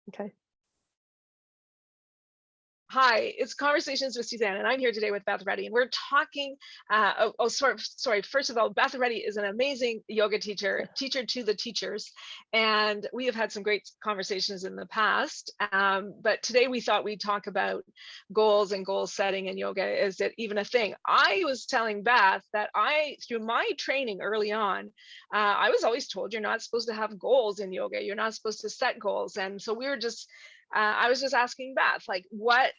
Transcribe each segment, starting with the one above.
Okay. Hi, it's Conversations with Susanne, and I'm here today with Beth Rutty, and we're talking. Sorry. First of all, Beth Rutty is an amazing yoga teacher, teacher to the teachers, and we have had some great conversations in the past. But today we thought we'd talk about goals and goal setting in yoga. Is it even a thing? I was telling Beth that through my training early on, I was always told you're not supposed to have goals in yoga. You're not supposed to set goals, and so we were just I was just asking Beth, like, what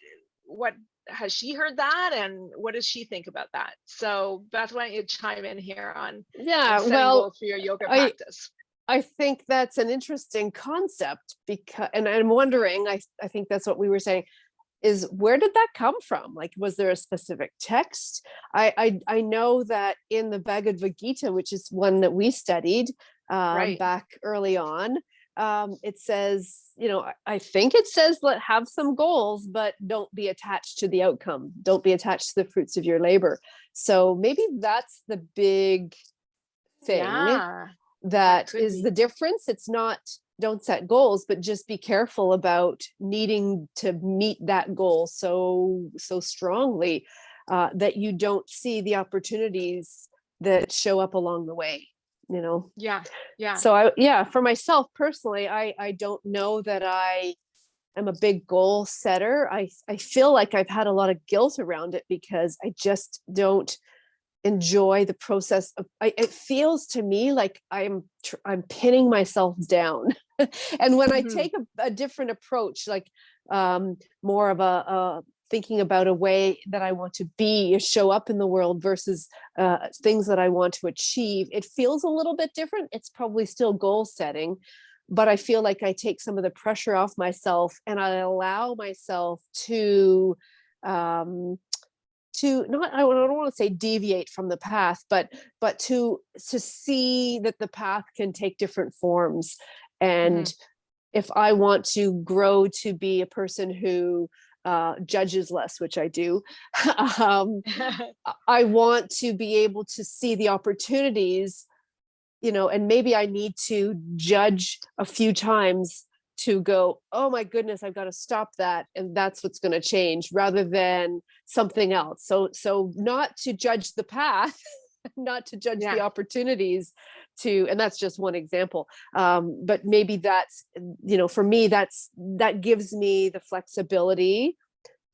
has she heard that, and what does she think about that? So, Beth, why don't you chime in here on Yeah, setting well, goals for your yoga I practice? I think that's an interesting concept because, and I'm wondering, I think that's what we were saying, is where did that come from? Like, was there a specific text? I know that in the Bhagavad Gita, which is one that we studied Right. back early on, it says, I think it says, let have some goals, but don't be attached to the outcome. Don't be attached to the fruits of your labor. So maybe that's the big thing Yeah, that that could is the be. difference. It's not don't set goals, but just be careful about needing to meet that goal so strongly that you don't see the opportunities that show up along the way. You know. Yeah, yeah. So yeah, for myself personally, I don't know that I am a big goal setter. I feel like I've had a lot of guilt around it because I just don't enjoy the process of it feels to me like I'm pinning myself down. And when I Hmm. take a different approach, like more of a thinking about a way that I want to be show up in the world versus things that I want to achieve, it feels a little bit different. It's probably still goal setting, but I feel like I take some of the pressure off myself and I allow myself um to not, I don't want to say deviate from the path, but to see that the path can take different forms. Hmm. And if I want to grow to be a person who judges less, which I do, um, I want to be able to see the opportunities, and maybe I need to judge a few times to go, oh my goodness, I've got to stop that. And that's what's going to change rather than something else. So not to judge the path, not to judge the Yeah. opportunities and that's just one example. But maybe that's, for me, that gives me the flexibility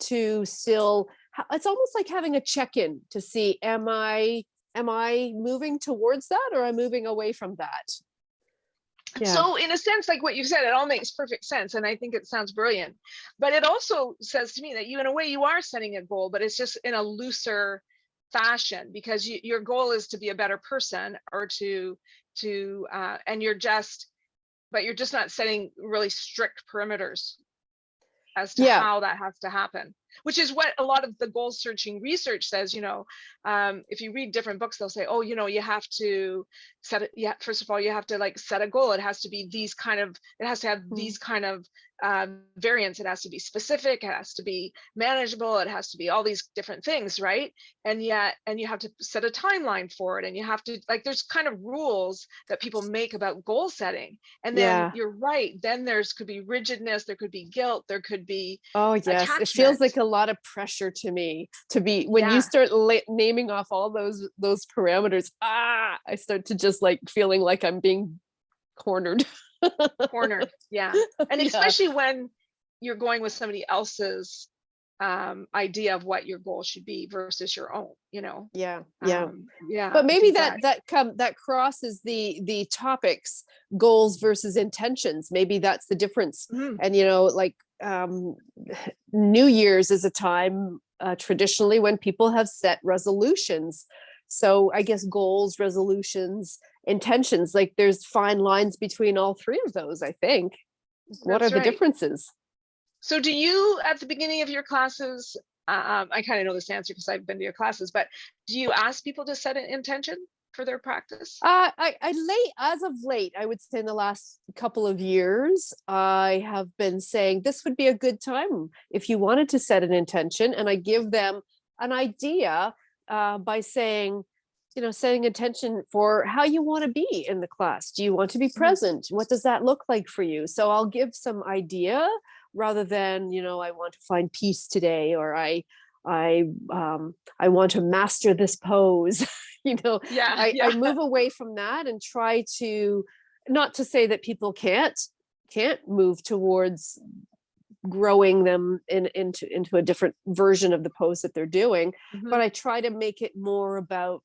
to still, it's almost like having a check-in to see, am I moving towards that or am I moving away from that? Yeah. So, in a sense, like what you said, it all makes perfect sense, and I think it sounds brilliant. But it also says to me that you, in a way, you are setting a goal, but it's just in a looser fashion because your goal is to be a better person, or and but you're just not setting really strict perimeters as to Yeah. how that has to happen, which is what a lot of the goal searching research says. If you read different books, they'll say, oh, you have to set it. Yeah, first of all, you have to like set a goal. It has to be it has to have Mm. these kind of variants. It has to be specific, it has to be manageable, it has to be all these different things, right? And you have to set a timeline for it, and you have to, like, there's kind of rules that people make about goal setting. And then Yeah. you're right, then could be rigidness, there could be guilt, there could be Oh, yes. It feels attachment. like a lot of pressure to me to be when you Yeah. start naming off all those parameters. I start to just like feeling like I'm being cornered. Cornered. Yeah. And Yeah. especially when you're going with somebody else's idea of what your goal should be versus your own. Yeah. Yeah. Yeah, But I maybe think that that. that crosses the topics, goals versus intentions. Maybe that's the difference. Mhm. And like New Year's is a time traditionally when people have set resolutions. So I guess goals, resolutions, intentions, like there's fine lines between all three of those, I think. What are That's the right. differences? So do you, at the beginning of your classes, I kind of know this answer because I've been to your classes, but do you ask people to set an intention for their practice? As of late, I would say in the last couple of years, I have been saying this would be a good time if you wanted to set an intention, and I give them an idea by saying, setting intention for how you want to be in the class. Do you want to be present? What does that look like for you? So I'll give some idea rather than, I want to find peace today, or I want to master this pose. I move away from that and try to, not to say that people can't move towards growing them into a different version of the pose that they're doing, but I try to make it more about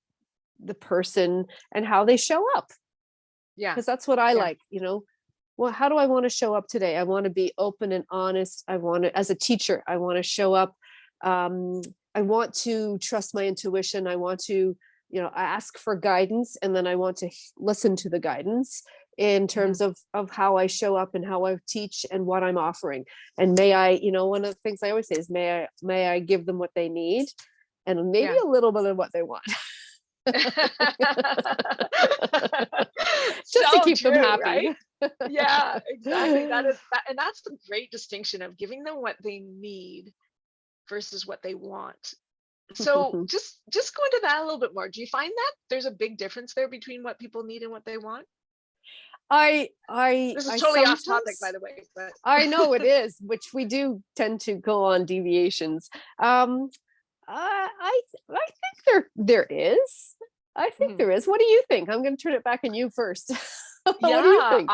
the person and how they show up. Because that's what I like. Well, how do I want to show up today? I want to be open and honest. I want to, as a teacher, I want to show up. I want to trust my intuition. I want to, ask for guidance, and then I want to listen to the guidance in terms of how I show up and how I teach and what I'm offering. And may I, one of the things I always say is, may I give them what they need, and maybe a little bit of what they want. Just to keep them happy, right? Yeah, exactly. That is that, and that's the great distinction of giving them what they need versus what they want. So just go into that a little bit more. Do you find that there's a big difference there between what people need and what they want? This is totally off topic, by the way, but I know it is, which we do tend to go on deviations. I think there is. I think there is. What do you think? I'm going to turn it back on you first. What do you think?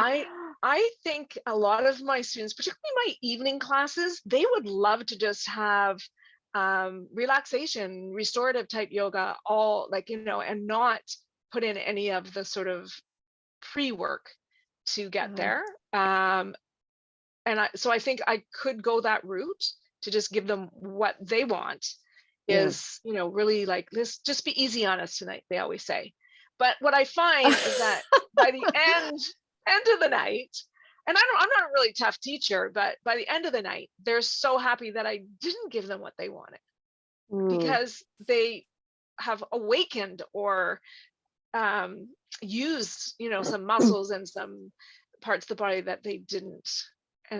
I think a lot of my students, particularly my evening classes, they would love to just have relaxation, restorative type yoga, all and not put in any of the sort of pre-work to get there. So I think I could go that route to just give them what they want. Is really like, this, just be easy on us tonight, they always say. But what I find is that by the end of the night, and I'm not a really tough teacher, but by the end of the night, they're so happy that I didn't give them what they wanted, because they have awakened or used some muscles and some parts of the body that they didn't,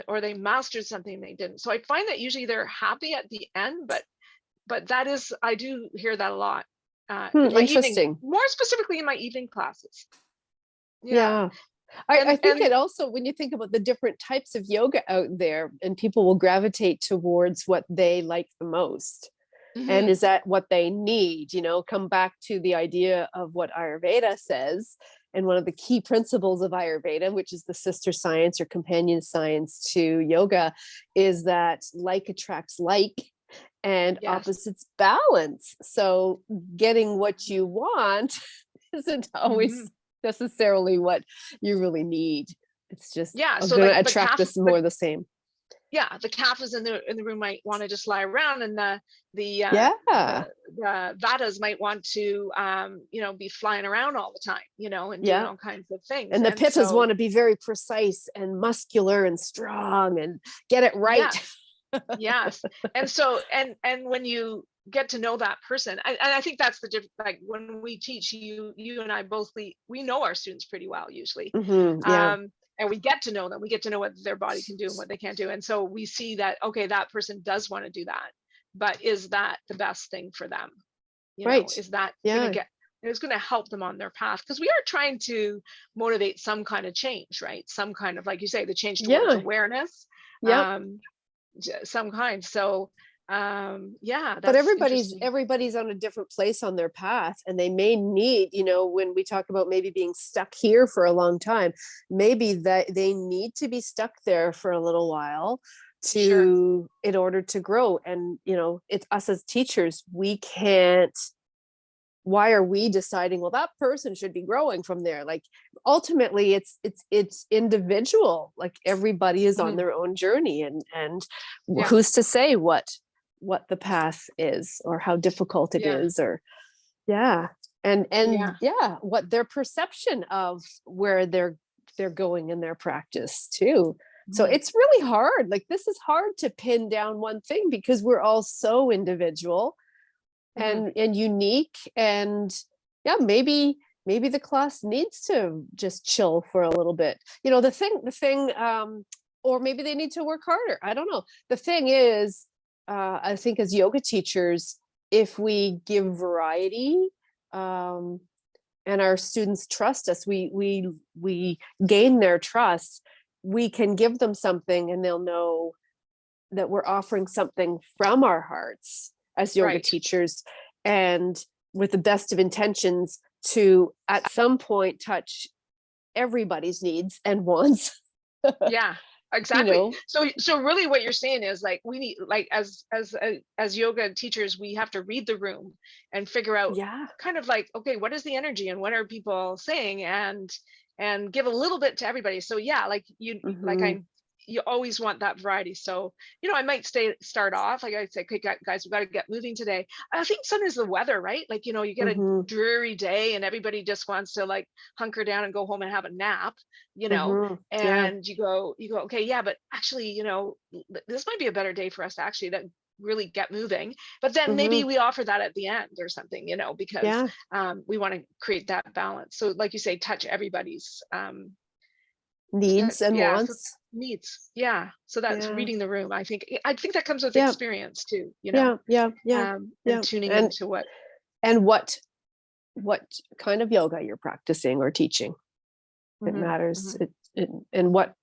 or they mastered something they didn't. So I find that usually they're happy at the end, but that is, I do hear that a lot. Interesting. More specifically in my evening classes. I think it also, when you think about the different types of yoga out there, and people will gravitate towards what they like the most. And is that what they need? Come back to the idea of what Ayurveda says. And one of the key principles of Ayurveda, which is the sister science or companion science to yoga, is that like attracts like, and opposites balance. So getting what you want isn't always necessarily what you really need. It's just, I'm so going to attract this more the same. The kappas in the room might want to just lie around, and the vadas might want to be flying around all the time, and doing all kinds of things. And the pittas want to be very precise and muscular and strong and get it right. Yes. And so, and when you get to know that person, and I think that's the difference. Like when we teach, you and I both, we know our students pretty well usually. And we get to know them. We get to know what their body can do and what they can't do. And so we see that, okay, that person does want to do that, but is that the best thing for them? Is that it's going to help them on their path? Because we are trying to motivate some kind of change, right? Some kind of, like you say, the change towards awareness. Some kind. So but everybody's on a different place on their path, and they may need, when we talk about maybe being stuck here for a long time, maybe that they need to be stuck there for a little while in order to grow. And it's us as teachers, we can't, why are we deciding, well, that person should be growing from there? Like ultimately it's individual. Like everybody is on their own journey, and who's to say what the path is, or how difficult it is, or what their perception of where they're going in their practice too. So it's really hard. Like this is hard to pin down one thing, because we're all so individual and unique, and maybe the class needs to just chill for a little bit. The thing or maybe they need to work harder. I don't know. The thing is, I think as yoga teachers, if we give variety and our students trust us, we gain their trust, we can give them something and they'll know that we're offering something from our hearts as yoga Right. teachers, and with the best of intentions to at some point touch everybody's needs and wants. Yeah, you exactly. know So really what you're saying is like we need, like as yoga teachers, we have to read the room and figure out yeah. kind of like, okay, what is the energy and what are people saying, and give a little bit to everybody. So yeah, like Hmm. you always want that variety. So, I might start off, like I say, okay, guys, we've got to get moving today. I think sometimes the weather, right? Like, you get a Hmm. dreary day and everybody just wants to like hunker down and go home and have a nap, Hmm. Yeah. and you go, okay, yeah, but actually, this might be a better day for us to actually that really get moving. But then maybe Hmm. we offer that at the end or something, because Yeah. we want to create that balance. So like you say, touch everybody's Needs and yeah, so wants. needs. Yeah. So that's Yeah. reading the room. I think that comes with Yeah. experience too, Yeah. Yeah. Yeah. and Yeah. tuning and into what. and what kind of yoga you're practicing or teaching. It Hmm. matters. Hmm. And what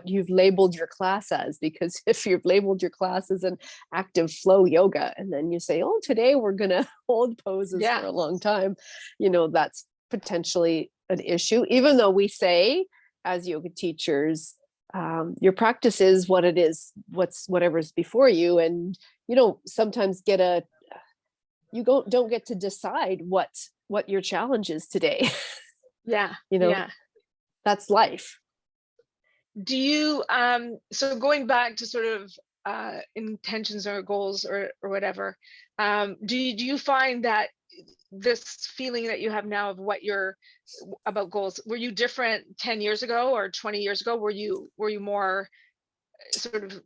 you've labeled your class as, because if you've labeled your class as an active flow yoga and then you say, oh, today we're going to hold poses for Yeah. a long time, that's potentially an issue, even though we say as yoga teachers, your practice is what it is, whatever's before you, and you don't sometimes don't get to decide what your challenge is today. Yeah. you know Yeah. that's life. Do you so going back to sort of intentions or goals or whatever, do you find that this feeling that you have now of what you're about goals, were you different 10 years ago or 20 years ago? Were you more sort of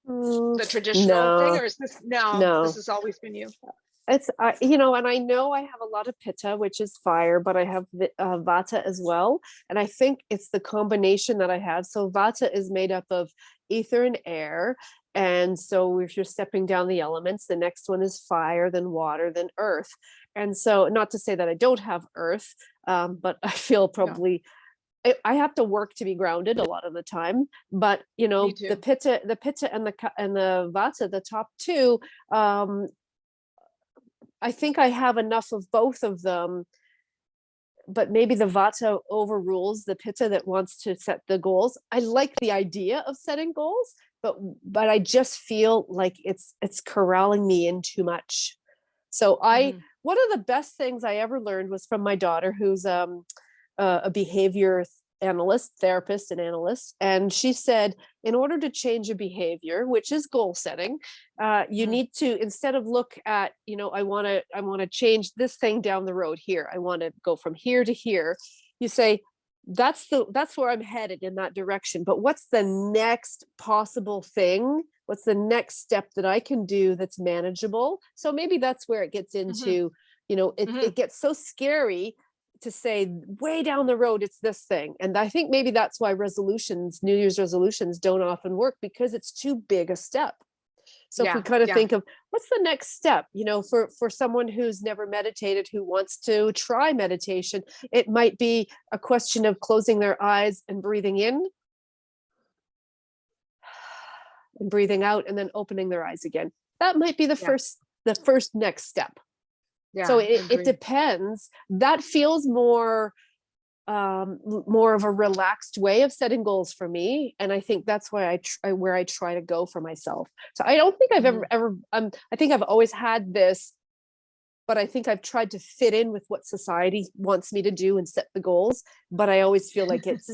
Mm, the traditional thing, no, or is this, no, this no. has always been you? It's and I know I have a lot of pitta, which is fire, but I have vata as well, and I think it's the combination that I have. So vata is made up of ether and air, and so if you're stepping down the elements, the next one is fire, then water, then earth. And so, not to say that I don't have earth, but I feel No, probably I have to work to be grounded a lot of the time. But me the too. pitta and the vata, the top two, um, I think I have enough of both of them, but maybe the vata overrules the pitta that wants to set the goals. I like the idea of setting goals, but I just feel like it's corralling me in too much. So Hmm. one of the best things I ever learned was from my daughter, who's a behavior analyst, therapist, and analyst. And she said, in order to change a behavior, which is goal setting, you Hmm. need to, instead of look at, I want to change this thing down the road here. I want to go from here to here. You say, that's where I'm headed, in that direction. But what's the next possible thing? What's the next step that I can do that's manageable? So maybe that's where it gets Hmm. into, Hmm. it gets so scary to say way down the road it's this thing. And I think maybe that's why New Year's resolutions don't often work, because it's too big a step. So if we Yeah. kind of Yeah. think of what's the next step, for someone who's never meditated, who wants to try meditation, it might be a question of closing their eyes and breathing in and breathing out, and then opening their eyes again. That might be Yeah. the first next step. So Yeah. it Agree. depends. That feels more of a relaxed way of setting goals for me, and I think that's why where I try to go for myself. So I don't think I've Hmm. ever I think I've always had this, but I think I've tried to fit in with what society wants me to do and set the goals, but I always feel like It's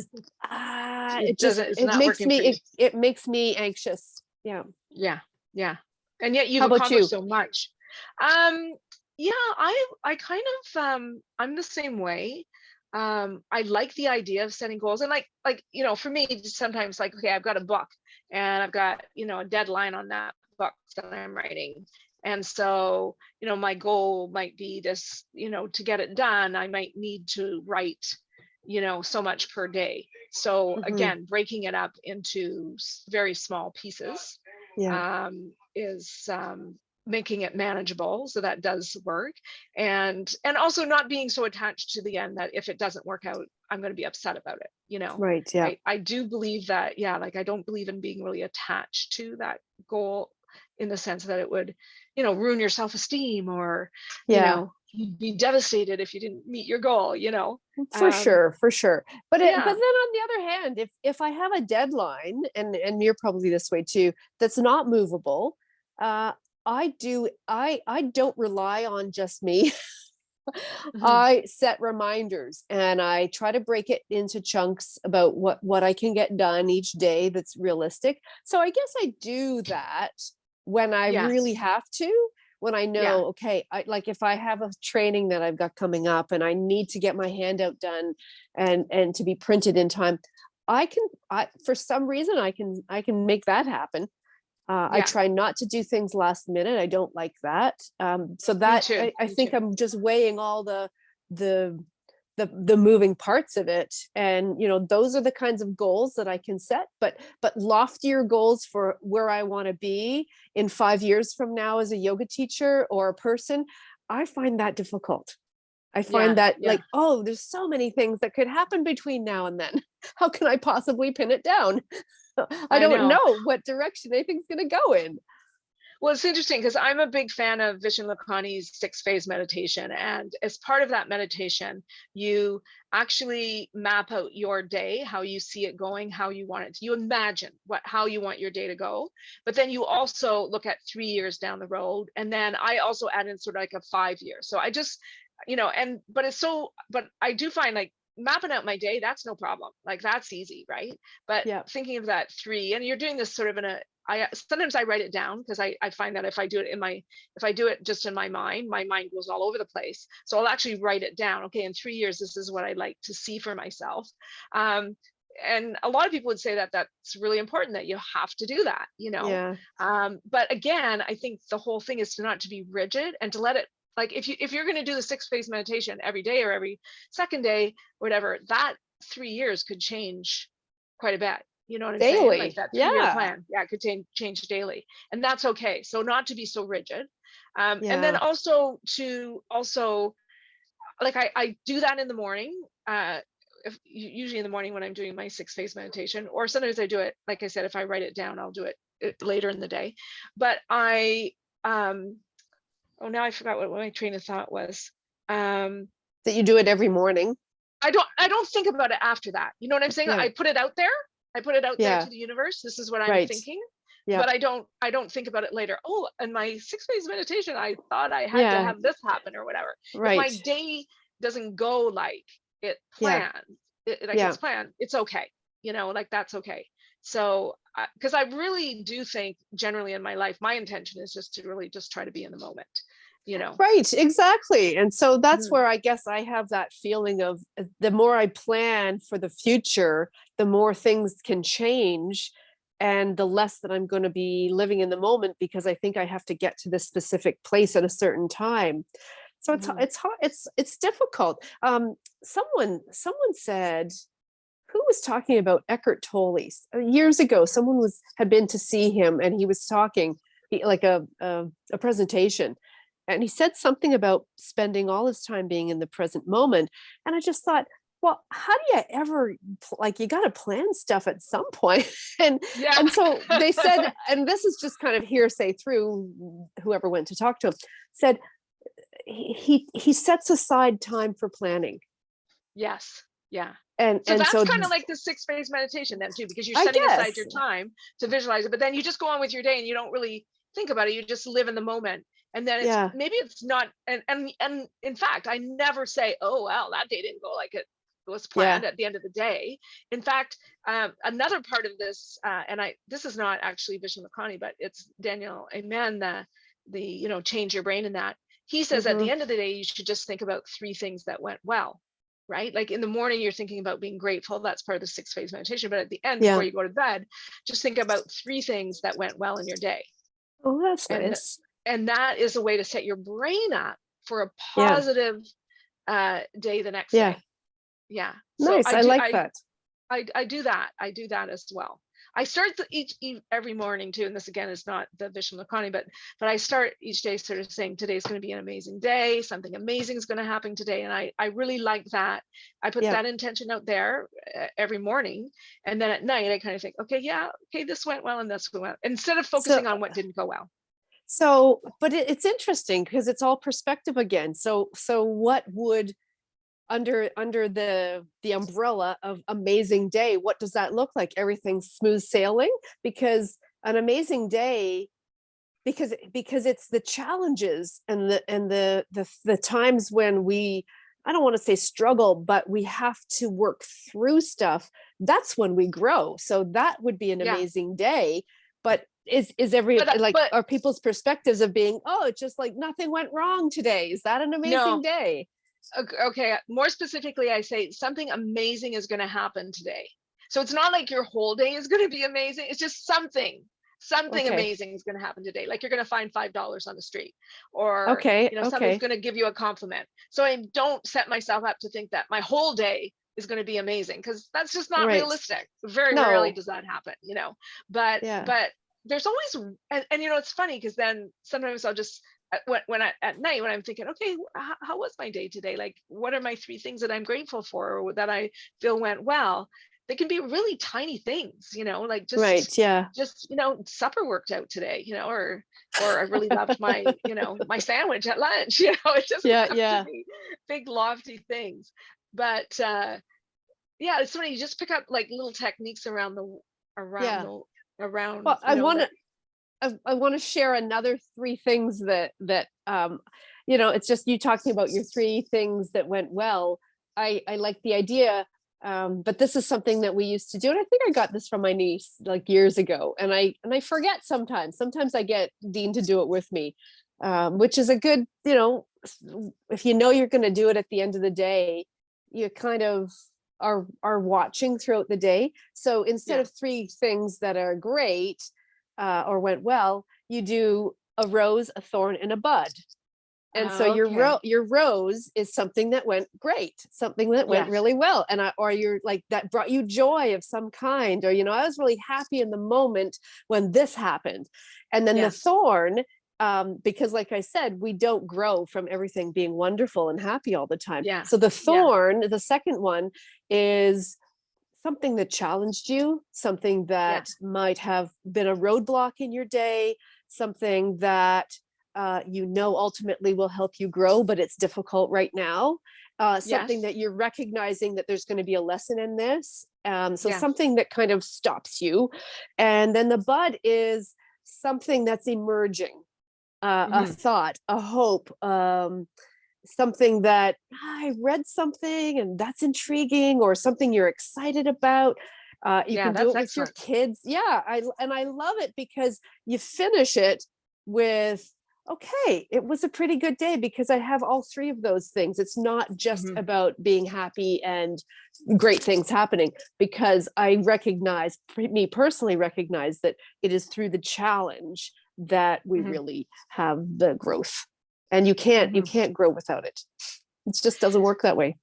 not working for you. it makes me anxious. Yeah. Yeah. Yeah. And yet you've How about accomplished you? so much. Um, yeah, I kind of I'm the same way. I like the idea of setting goals, and like, for me, just sometimes like, okay, I've got a book and I've got, a deadline on that book that I'm writing. And so, my goal might be this, to get it done, I might need to write, so much per day. So Hmm. again, breaking it up into very small pieces Yeah. is making it manageable. So that does work. And also not being so attached to the end that if it doesn't work out, I'm going to be upset about it. You know, Right. Yeah. I do believe that, yeah, like I don't believe in being really attached to that goal in the sense that it would, you know, ruin your self-esteem, or, you Yeah. know, you'd be devastated if you didn't meet your goal, you know. For sure, for sure. But Yeah. but then on the other hand, if I have a deadline, and you're probably this way too, that's not movable, I don't rely on just me. Mhm. I set reminders and I try to break it into chunks about what I can get done each day that's realistic. So I guess I do that when I really Yes. have to, when I Yeah. know, okay, like if I have a training that I've got coming up and I need to get my handout done and to be printed in time, I for some reason I can make that happen. I Yeah. try not to do things last minute. I don't like that. So Me that too. I Me think too. I'm just weighing all the the moving parts of it, and those are the kinds of goals that I can set. But loftier goals for where I want to be in 5 years from now as a yoga teacher or a person, I find that difficult. I find Yeah. that Yeah. like, oh, there's so many things that could happen between now and then. How can I possibly pin it down? I I don't know. know what direction anything's going to go in. Well, it's interesting because I'm a big fan of Vishen Lakhani's 6-phase meditation. And as part of that meditation, you actually map out your day, how you see it going, how you want it to. You imagine how you want your day to go. But then you also look at 3 years down the road. And then I also add in sort of like a 5 year. So I just, but I do find like mapping out my day, that's no problem. Like that's easy, right? But Yeah. thinking of that 3, and you're doing this sort of in a, sometimes I write it down because I find that if I do it just in my mind goes all over the place. So I'll actually write it down. Okay, in 3 years, this is what I like to see for myself. And a lot of people would say that that's really important, that you have to do that, Yeah. But again, I think the whole thing is to not to be rigid and to let it, like if you're going to do the 6-phase meditation every day or every second day, whatever, that 3 years could change quite a bit. You know what I'm saying? Like Daily. that 3-year Yeah. plan, yeah, it could change daily, and that's okay. So not to be so rigid, and then Yeah. also like I do that in the morning. Usually in the morning when I'm doing my 6-phase meditation, or sometimes I do it, like I said, if I write it down, I'll do it later in the day. But now I forgot what my train of thought was. That you do it every morning. I don't think about it after that. You know what I'm saying? Yeah. I put it out there. I put it out there Yeah. to the universe. This is what I'm Right. thinking. Yeah. But I don't think about it later. Oh, in my 6-phase meditation, I thought I had to Yeah. have this happen or whatever. If my Right. day doesn't go like it Yeah. planned, Yeah. it's planned, it's okay. Like that's okay. So, because I really do think generally in my life, my intention is just to really just try to be in the moment, Right, exactly. And so that's Mhm. where I guess I have that feeling of the more I plan for the future, the more things can change and the less that I'm going to be living in the moment because I think I have to get to this specific place at a certain time. So Mhm. it's hard, it's difficult. Someone said, who was talking about Eckhart Tolle years ago? Someone had been to see him and he was talking like a presentation, and he said something about spending all his time being in the present moment. And I just thought, well, how do you ever, like, you got to plan stuff at some point. and Yeah. and so they said, and this is just kind of hearsay through whoever went to talk to him, said he sets aside time for planning. Yes. Yeah. and So and that's so kind of like the 6-phase meditation then too, because you're I setting aside guess, your time to visualize it, but then you just go on with your day and you don't really think about it. You just live in the moment. And then yeah, maybe it's not, and in fact, I never say, oh, well, that day didn't go like it was yeah, planned at the end of the day. In fact, another part of this, this is not actually Vishen Lakhani, but it's Daniel Amen, the change your brain in that. He says at the mm-hmm, end of the day, you should just think about 3 things that went well, right? Like in the morning, you're thinking about being grateful. That's part of the 6-phase meditation. But at the end, yeah. before you go to bed, just think about 3 things that went well in your day. Oh, that's And nice. that is a way to set your brain up for a Yeah, positive day the next yeah, day. Yeah. So nice. I like that. I do that. I do that as well. I start every morning too, and this again is not the Vishamlakani, but I start each day sort of saying today's going to be an amazing day, something amazing is going to happen today, and I really like that. I put that intention out there every morning, and then at night I kind of think, okay, this went well and this went well, instead of focusing on what didn't go well. So, but it's interesting because it's all perspective again. So what would under the umbrella of amazing day, what does that look like? Everything's smooth sailing? Because an amazing day, because it's the challenges and the times when we, I don't want to say struggle, but we have to work through stuff. That's when we grow. So that would be an amazing day. But is are people's perspectives of being, oh, it's just like nothing went wrong today? Is that an amazing day? Okay, more specifically, I say something amazing is going to happen today. So it's not like your whole day is going to be amazing. It's just something amazing is going to happen today. Like you're going to find $5 on the street, or somebody's going to give you a compliment. So I don't set myself up to think that my whole day is going to be amazing, because that's just not realistic. Very rarely does that happen, but there's always, and it's funny because then sometimes I'll just, at night when I'm thinking, okay, how was my day today? Like, what are my 3 things that I'm grateful for, or that I feel went well? They can be really tiny things, like just supper worked out today, or I really loved my my sandwich at lunch. It doesn't have to be big lofty things, but it's funny, you just pick up like little techniques around. Well, I want to share another 3 things that it's just you talking about your 3 things that went well. I like the idea, but this is something that we used to do, and I think I got this from my niece like years ago, and I forget sometimes. Sometimes I get Dean to do it with me, which is a good, if you're going to do it at the end of the day, you kind of are watching throughout the day. So instead of 3 things that are great or went well, you do a rose, a thorn, and a bud. And so your rose is something that went great, something that went really well, and or you're like, that brought you joy of some kind, or I was really happy in the moment when this happened. And then the thorn, because like I said, we don't grow from everything being wonderful and happy all the time. So the thorn, the second one, is something that challenged you, something that might have been a roadblock in your day, something that ultimately will help you grow, but it's difficult right now. Something that you're recognizing that there's going to be a lesson in this. Something that kind of stops you. And then the bud is something that's emerging, a thought, a hope, something that I read something and that's intriguing, or something you're excited about. You can do it with your kids. I love it because you finish it with, okay, it was a pretty good day because I have all 3 of those things. It's not just about being happy and great things happening, because I me personally recognize that it is through the challenge that we really have the growth. And you can't grow without it. It just doesn't work that way.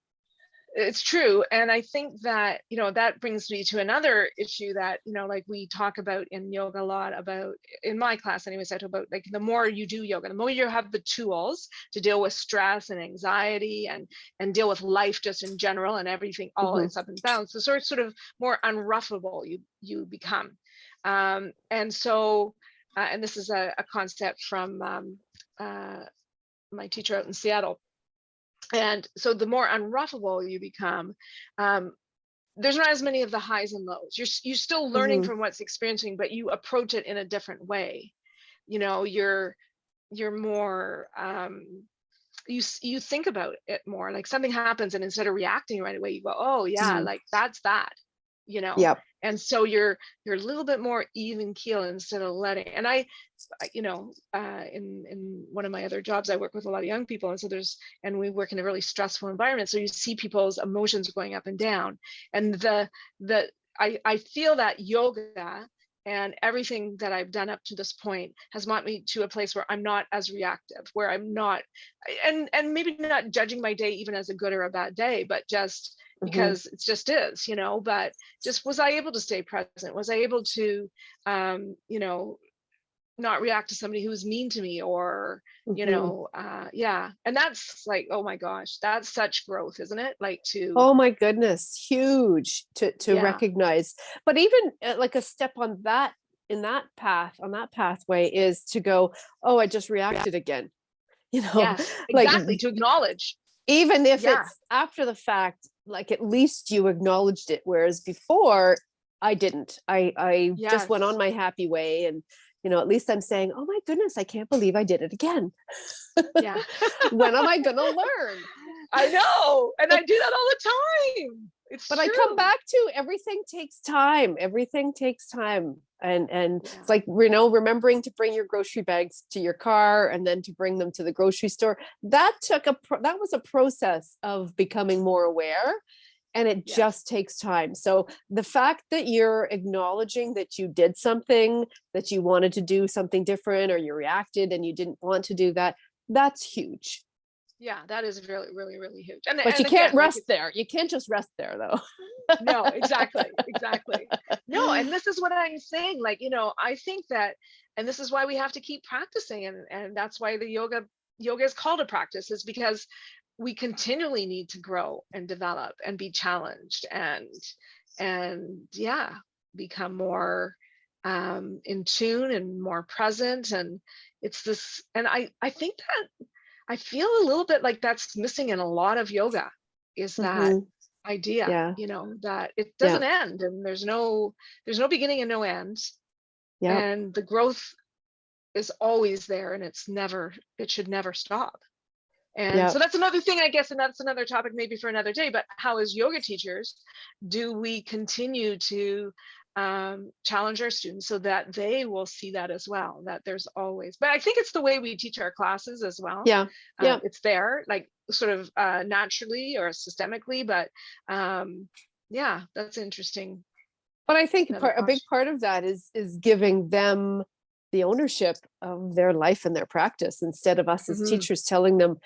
It's true. And I think that, that brings me to another issue that, like we talk about in yoga a lot, about in my class anyways, I talk about like the more you do yoga, the more you have the tools to deal with stress and anxiety and deal with life just in general and everything, all its up and downs. So sort of more unruffable you become. And so, and this is a concept from my teacher out in Seattle. And so the more unruffable you become, there's not as many of the highs and lows. You're still learning from what's experiencing, but you approach it in a different way. You're more, you think about it more. Like something happens, and instead of reacting right away, you go, oh yeah, like that's that. And so you're a little bit more even keel instead of letting. And I in one of my other jobs, I work with a lot of young people, and we work in a really stressful environment, so you see people's emotions going up and down. And I feel that yoga and everything that I've done up to this point has brought me to a place where I'm not as reactive, where I'm not, and maybe not judging my day even as a good or a bad day, but just because it just is, but just, was I able to stay present? Was I able to, not react to somebody who was mean to me, or, yeah. And that's like, oh my gosh, that's such growth, isn't it? Like Oh my goodness, huge to yeah, recognize. But even like a step on that, in that path, on that pathway, is to go, oh, I just reacted again. yes, Like, exactly, to acknowledge. even if Yeah, it's after the fact, like at least you acknowledged it. Whereas before I didn't. I just went on yes, my happy way, and at least I'm saying, oh my goodness, I can't believe I did it again. yeah. When am I gonna learn? I know, and I do that all the time. It's But I come true. back to, everything takes time. Everything takes time. And Yeah, it's like, remembering to bring your grocery bags to your car and then to bring them to the grocery store. That was a process of becoming more aware, and it yes, just takes time. So the fact that you're acknowledging that you did something, that you wanted to do something different, or you reacted and you didn't want to do that, that's huge. yeah, that is really, really, really huge. But you And can't again, like, rest there. You can't just rest there, though. no, exactly, exactly. No, and this is what I'm saying. Like, I think that, and this is why we have to keep practicing, and that's why the yoga is called a practice, is because we continually need to grow and develop and be challenged, and yeah, become more in tune and more present. And it's this, and I think that I feel a little bit like that's missing in a lot of yoga, is that Hmm. idea, Yeah. that it Yeah. doesn't end, and there's no beginning and no end, Yeah. and the growth is always there, and it should never stop. And Yeah. so that's another thing, I guess, and that's another topic maybe for another day. But how, as yoga teachers, do we continue to challenge our students so that they will see that as well? That there's always, but I think it's the way we teach our classes as well. Yeah. Yeah. It's there, like, sort of naturally or systemically, but yeah, that's interesting. But I think Another a big question. part of that is giving them the ownership of their life and their practice, instead of us as Hmm. teachers telling them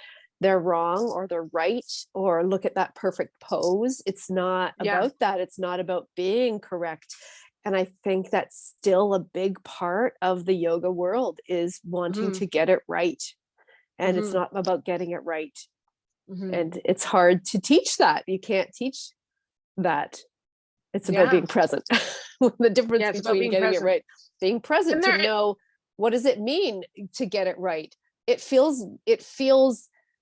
they're wrong or they're right, or look at that perfect pose. It's not Yeah. about that. It's not about being correct. And I think that's still a big part of the yoga world, is wanting Hmm. to get it right. And it's Hmm. not about getting it right. Hmm. And it's hard to teach that. You can't teach that. It's about Yeah. being present. The difference Yeah. It's about between being getting it present. right, being present, And to there, know, what does it mean to get it right. It feels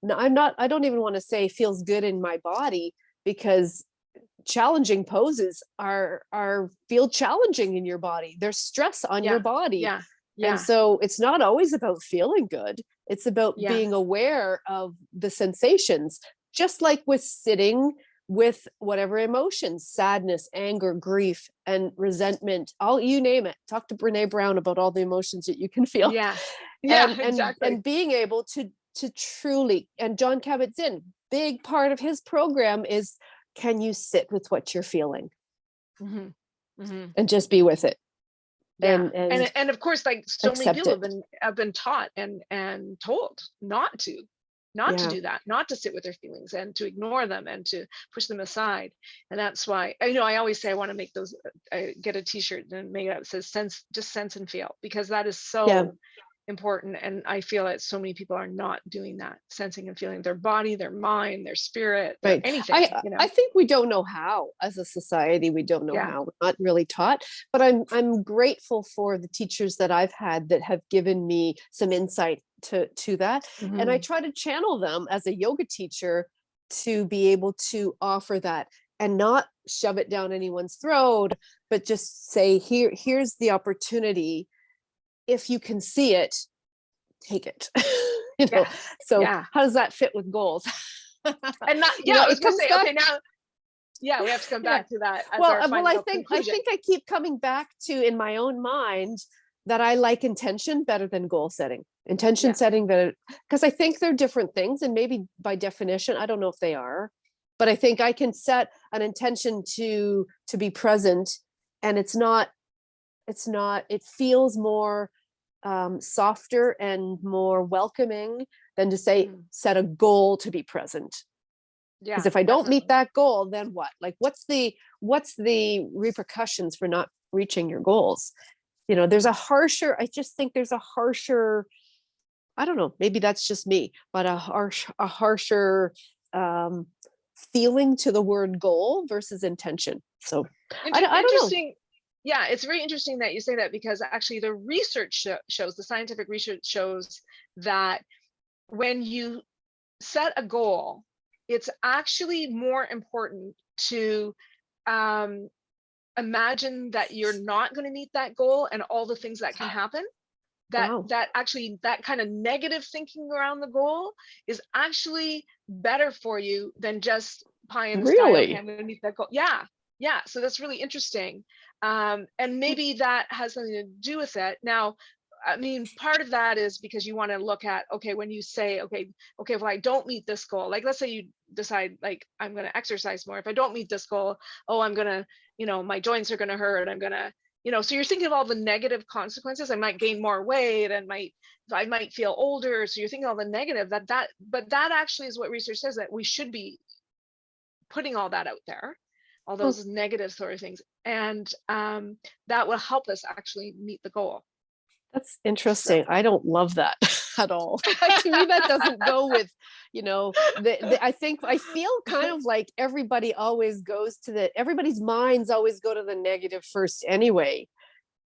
no, I don't even want to say feels good in my body, because challenging poses are feel challenging in your body. There's stress on your yeah. body. Yeah. And Yeah. so it's not always about feeling good. It's about Yeah. being aware of the sensations, just like with sitting with whatever emotions, sadness, anger, grief, and resentment, all, you name it. Talk to Brene Brown about all the emotions that you can feel. Yes. Yeah, And exactly. being able to truly, and John Kabat-Zinn, big part of his program is, can you sit with what you're feeling Hmm. Hmm. and just be with it, Yeah. and And of course, like, so many accept people it. have been taught and told not to Yeah. do that, not to sit with their feelings, and to ignore them, and to push them aside. And that's why, I always say I want to make those, get a t-shirt and make it up, says sense and feel, because that is Yeah. so important. And I feel that so many people are not doing that, sensing and feeling their body, their mind, their spirit, their Right. anything, I think we don't know how, as a society. We don't know yeah. how. We're not really taught. But I'm grateful for the teachers that I've had that have given me some insight to that. And I Hmm. try to channel them as a yoga teacher, to be able to offer that, and not shove it down anyone's throat, but just say, here's the opportunity. If you can see it, take it. you know Yes. so Yeah. how does that fit with goals? And not, yeah, I was It gonna comes say, back. okay, now, yeah, we have to come Yeah. back to that as Well, our well, I final think I conclusion. think I keep coming back to, in my own mind, that I like intention better than goal setting. Intention Yeah. setting better, because I think they're different things, and maybe by definition, I don't know if they are, but I think I can set an intention to be present, and it feels more softer and more welcoming than to say, Mm. set a goal to be present. Because Yeah, if I don't meet definitely. that goal, then what? Like, what's the repercussions for not reaching your goals? There's a harsher, I just think there's a harsher, I don't know, maybe that's just me, but a harsher um, feeling to the word goal versus intention. So I don't know. Interesting. Yeah, it's very interesting that you say that, because actually the research shows, the scientific research shows that when you set a goal, it's actually more important to um, imagine that you're not going to meet that goal and all the things that can happen. That Wow. that actually, that kind of negative thinking around the goal is actually better for you than just pie in the sky. Okay, Really? I'm going to meet that goal. Yeah, yeah. So that's really interesting, and maybe that has something to do with it. Now, I mean, part of that is because you want to look at, okay, when you say, okay, if I don't meet this goal, like let's say you decide, like, I'm going to exercise more. If I don't meet this goal, oh, I'm going to, my joints are going to hurt. I'm going to, so you're thinking of all the negative consequences. I might gain more weight, and I might feel older. So you're thinking all the negative, but that actually is what research says, that we should be putting all that out there, all Oh, those negative sort of things. And that will help us actually meet the goal. that's So interesting. I don't love that at all. To me, that doesn't go with, I feel kind of like everybody always goes to everybody's minds always go to the negative first anyway,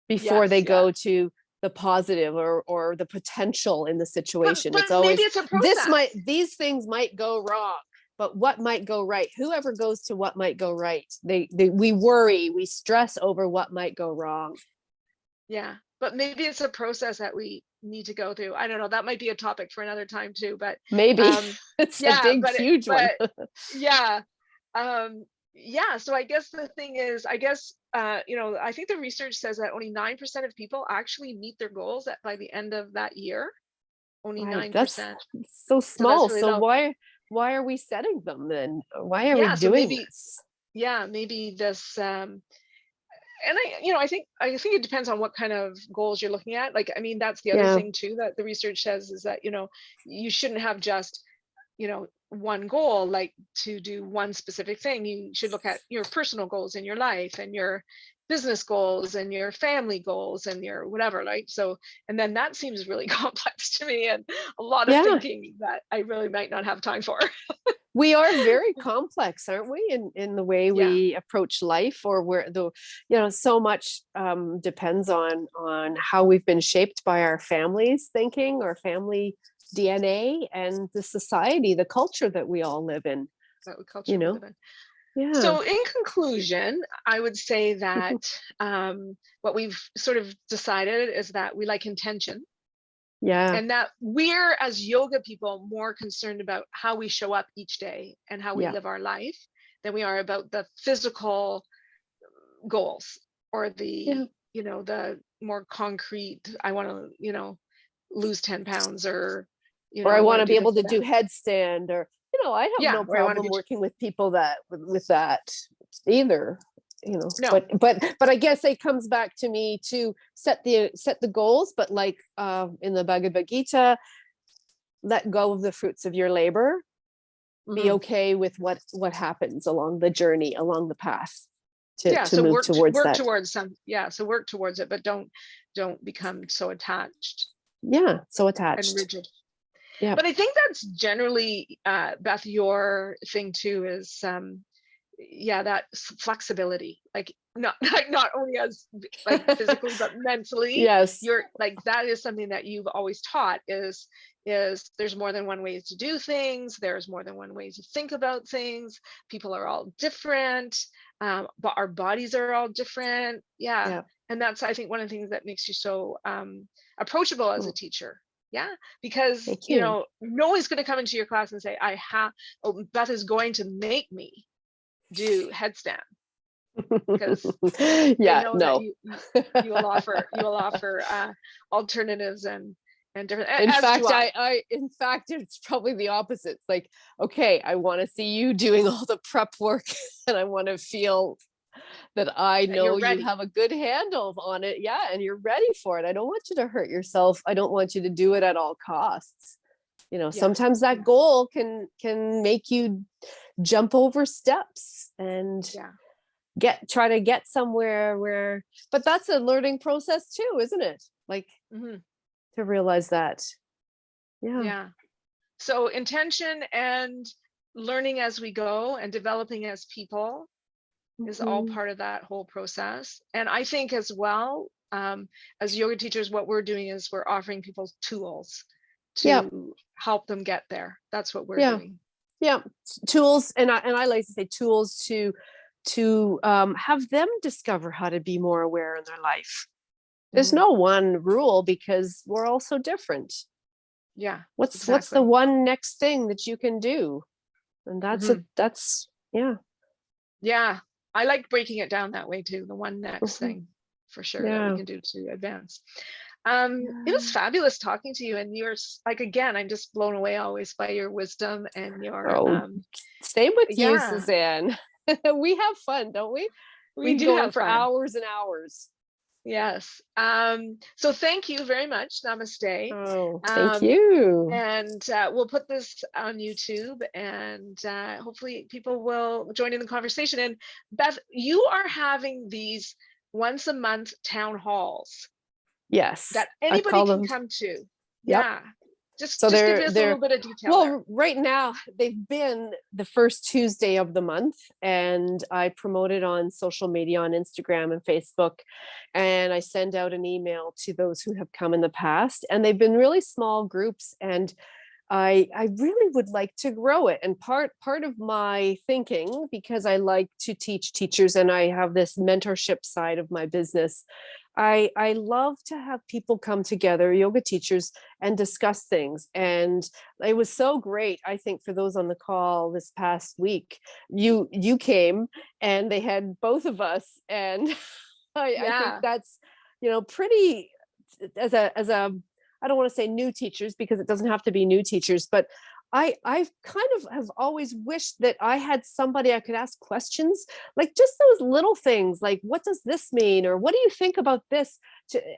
before yes, they yeah. go to the positive or the potential in the situation. But It's maybe always, it's a process. these things might go wrong, but what might go right? Whoever goes to what might go right, we worry, we stress over what might go wrong. Yeah, but maybe it's a process that we need to go through. I don't know. That might be a topic for another time too. But Maybe um, it's a yeah, big, huge one. yeah, yeah. So I guess the thing is, I guess I think the research says that only 9% of people actually meet their goals by the end of that year. Only Right. nine That's percent. so So that's small. really So low. why are we setting them then? Why are we Yeah. So doing maybe, this? yeah, maybe this. And I think it depends on what kind of goals you're looking at. Like, I mean, that's the other Yeah. thing too that the research says, is that you shouldn't have just one goal, like to do one specific thing. You should look at your personal goals in your life, and your business goals, and your family goals, and your whatever, like. So, and then that seems really complex to me, and a lot of Yeah. thinking that I really might not have time for. We are very complex, aren't we, in the way Yeah. we approach life, or where so much depends on how we've been shaped by our families thinking, our family DNA, and the society, the culture that we all live in, That you culture we know live in. yeah. So, in conclusion, I would say that what we've sort of decided is that we like intention, Yeah. and that we're, as yoga people, more concerned about how we show up each day and how we Yeah. live our life than we are about the physical goals, or Yeah. the more concrete, I want to, lose 10 pounds, or, Or I I want want to to be do able this to or do that. headstand, or I have Yeah, no or I want to problem be, working with people that with that either, no, but I guess it comes back to me to set the goals, but like in the Bhagavad Gita, let go of the fruits of your labor, be mhm. okay with what happens along the journey, along the path, to Yeah, to so move towards work that. towards some, yeah, so work towards it, but don't become so attached Yeah, so and attached. rigid. Yeah. But I think that's generally, Beth, your thing too, is yeah, that flexibility, like not like not only as like physically but mentally. Yes. You're like, that is something that you've always taught, is there's more than one way to do things, there's more than one way to think about things, people are all different, but our bodies are all different. Yeah. Yeah. And that's, I think, one of the things that makes you so approachable as a Oh, teacher. Yeah, because thank you. no one's going to come into your class and say, oh, Beth is going to make me do headstand, because they Yeah, know that no. you will offer alternatives, and different, In as do fact, I. in fact, it's probably the opposite. It's like, okay, I want to see you doing all the prep work, and I want to feel that I That you're know you ready. have a good handle on it. Yeah, and you're ready for it. I don't want you to hurt yourself. I don't want you to do it at all costs. sometimes that goal can make you jump over steps and try to get somewhere but that's a learning process too, isn't it? Like to realize that. Yeah. So intention and learning as we go and developing as people is all part of that whole process. And I think as well, as yoga teachers, what we're doing is we're offering people tools to help them get there. That's what we're doing. Yeah, tools, and I like to say tools to have them discover how to be more aware in their life. There's no one rule because we're all so different. Yeah. What's the one next thing that you can do? And that's Yeah. I like breaking it down that way too. The one next thing for sure that we can do to advance. It was fabulous talking to you, and you're like, again, I'm just blown away always by your wisdom and your same with you, Susanne. We have fun, don't we? We do go have on for fun. Hours and hours. Yes. So thank you very much. Namaste. Oh, thank you. And we'll put this on YouTube, and hopefully people will join in the conversation. And Beth, you are having these once a month town halls. Yes. That anybody can come to. Yeah. Just give us a little bit of detail. Well, right now they've been the first Tuesday of the month, and I promote it on social media, on Instagram and Facebook, and I send out an email to those who have come in the past, and they've been really small groups, and I really would like to grow it. And part of my thinking, because I like to teach teachers and I have this mentorship side of my business, I love to have people come together, yoga teachers, and discuss things. And it was so great, I think, for those on the call this past week. You came and they had both of us, and I think that's pretty, as a I don't want to say new teachers, because it doesn't have to be new teachers, but I kind of have always wished that I had somebody I could ask questions, like just those little things, like, what does this mean? Or what do you think about this?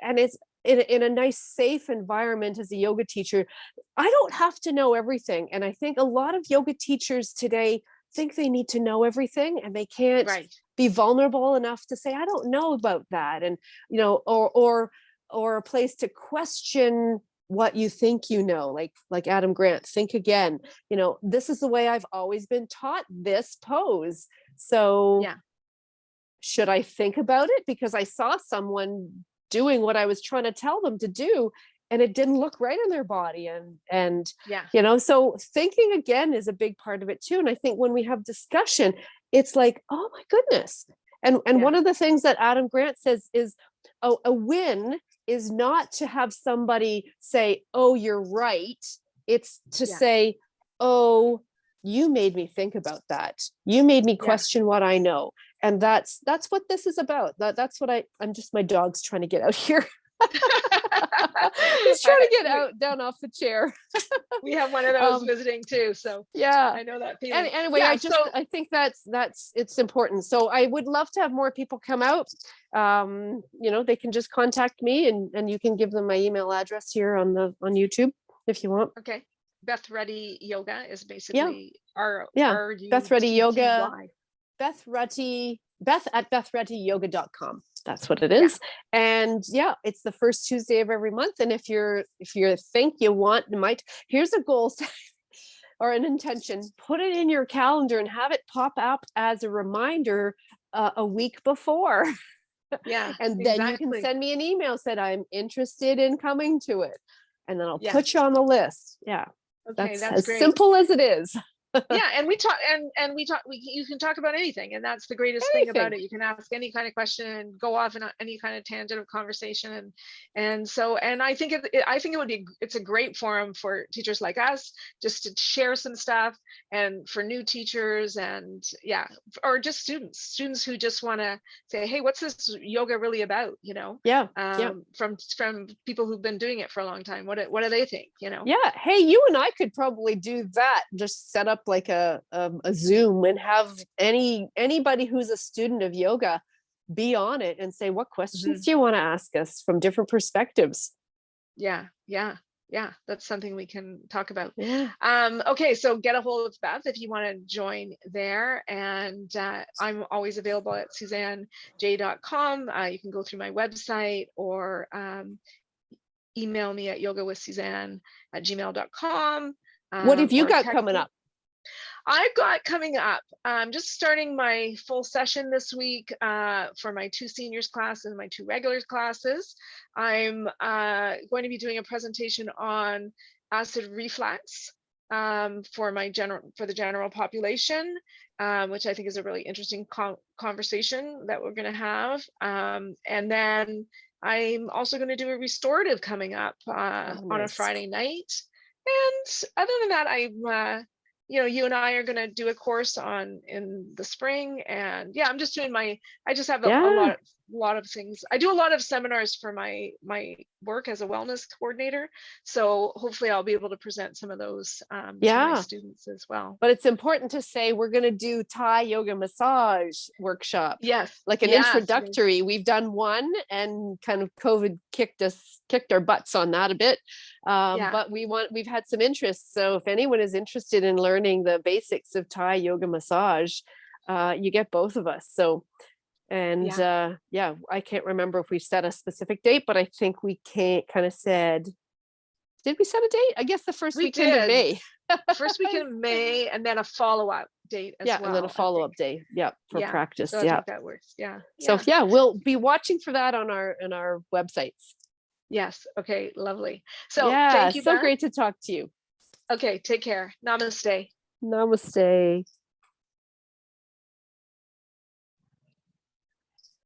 And it's in a nice, safe environment as a yoga teacher. I don't have to know everything. And I think a lot of yoga teachers today think they need to know everything, and they can't be vulnerable enough to say, I don't know about that. And, or a place to question what you think, like Adam Grant, think again, this is the way I've always been taught this pose. So should I think about it? Because I saw someone doing what I was trying to tell them to do, and it didn't look right in their body. And so thinking again is a big part of it too. And I think when we have discussion, it's like, oh my goodness. And one of the things that Adam Grant says is a win is not to have somebody say, oh, you're right. It's to say, oh, you made me think about that. You made me question what I know. And that's what this is about. That's what I'm just, my dog's trying to get out here. He's trying to get down off the chair. We have one of those visiting too, so I know that feeling. Anyway, I think that's it's important. So I would love to have more people come out. They can just contact me, and you can give them my email address here on YouTube if you want. Okay. Beth Rutty Yoga is basically our Beth Rutty Yoga. Beth Rutty, Beth at bethruttyyoga.com. That's what it is. And it's the first Tuesday of every month. And if you think you might, here's a goal or an intention, put it in your calendar and have it pop up as a reminder a week before. And then you can send me an email, said I'm interested in coming to it. And then I'll put you on the list. Yeah. Okay, that's as great. simple as it is. And we talk, you can talk about anything, and that's the greatest thing about it. You can ask any kind of question and go off in any kind of tangent of conversation, and I think it's a great forum for teachers like us just to share some stuff, and for new teachers, and or just students who just want to say, hey, what's this yoga really about? From people who've been doing it for a long time, what do they think? Hey, you and I could probably do that. Just set up like a Zoom and have anybody who's a student of yoga be on it and say, what questions do you want to ask us from different perspectives? Yeah. yeah, that's something we can talk about. Yeah. Okay, so get a hold of Beth if you want to join there. And I'm always available at SuzanneJ.com. You can go through my website or email me at yogawithsuzanne@gmail.com. What have you Or got text coming me. up? I've got coming up, I'm just starting my full session this week for my 2 seniors class and my 2 regulars classes. I'm going to be doing a presentation on acid reflux for the general population, which I think is a really interesting conversation that we're going to have. And then I'm also going to do a restorative coming up on a Nice. Friday night. And other than that, I'm you and I are going to do a course in the spring, and yeah, I'm just doing I just have a lot of things. I do a lot of seminars for my work as a wellness coordinator, so hopefully I'll be able to present some of those to my students as well. But it's important to say we're going to do Thai yoga massage workshop. Yes, Like an introductory. We've done one, and kind of COVID kicked our butts on that a bit. But we've had some interest. So if anyone is interested in learning the basics of Thai yoga massage, you get both of us. So, and I can't remember if we set a specific date, but I think we kind of said, did we set a date? I guess the first weekend of May. First weekend of May, and then a follow-up date as well. And then a follow-up day. For practice. So I think that works. So we'll be watching for that on our websites. Yes. Okay. Lovely. So thank you. So Beth. Great to talk to you. Okay. Take care. Namaste. Namaste.